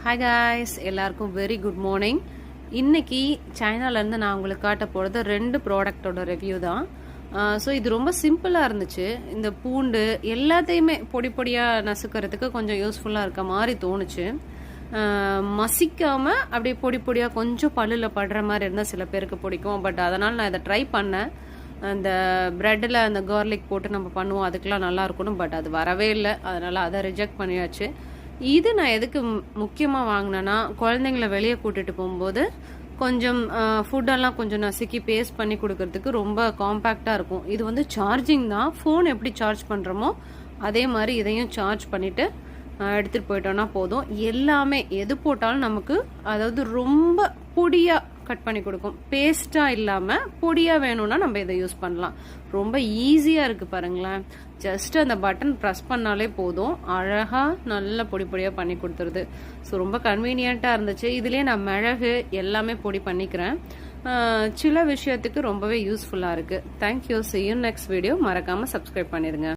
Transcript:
Hi guys, எல்லாருக்கும் very good morning. இன்னைக்கு சைனாலேருந்து நான் உங்களுக்கு காட்ட போகிறது 2 ப்ராடக்டோட ரிவ்யூ தான். ஸோ இது ரொம்ப சிம்பிளாக இருந்துச்சு. இந்த பூண்டு எல்லாத்தையுமே பொடி பொடியாக நசுக்கிறதுக்கு கொஞ்சம் யூஸ்ஃபுல்லாக இருக்க மாதிரி தோணுச்சு. மசிக்காமல் அப்படியே பொடி பொடியாக கொஞ்சம் பல்லில் படுற மாதிரி இருந்தால் சில பேருக்கு பிடிக்கும். பட் அதனால் நான் இதை ட்ரை பண்ணேன். அந்த ப்ரெட்டில் அந்த கார்லிக் போட்டு நம்ம பண்ணுவோம், அதுக்கெலாம் நல்லா இருக்கணும். பட் அது வரவே இல்லை, அதனால் அதை ரிஜெக்ட் பண்ணியாச்சு. இது நான் எதுக்கு முக்கியமாக வாங்கினேன்னா, குழந்தைங்கள வெளியே கூட்டிகிட்டு போகும்போது கொஞ்சம் ஃபுட்டெல்லாம் கொஞ்சம் நசுக்கி பேஸ்ட் பண்ணி கொடுக்கறதுக்கு ரொம்ப காம்பேக்டாக இருக்கும். இது வந்து சார்ஜிங் தான். ஃபோன் எப்படி சார்ஜ் பண்ணுறோமோ அதே மாதிரி இதையும் சார்ஜ் பண்ணிவிட்டு எடுத்துகிட்டு போயிட்டோன்னா போதும். எல்லாமே எது போட்டாலும் நமக்கு, அதாவது ரொம்ப பொடியாக கட் பண்ணி கொடுக்கும். பேஸ்ட்டாக இல்லாமல் பொடியாக வேணும்னா நம்ம இதை யூஸ் பண்ணலாம். ரொம்ப ஈஸியாக இருக்குது பாருங்களேன். ஜஸ்ட் அந்த பட்டன் ப்ரெஸ் பண்ணாலே போதும், அழகாக நல்ல பொடி பொடியாக பண்ணி கொடுத்துருது. ஸோ ரொம்ப கன்வீனியண்ட்டாக இருந்துச்சு. இதுலேயே நான் மிளகு எல்லாமே பொடி பண்ணிக்கிறேன். சில விஷயத்துக்கு ரொம்பவே யூஸ்ஃபுல்லாக இருக்குது. Thank you. see you next video. மறக்காமல் சப்ஸ்கிரைப் பண்ணிடுங்க.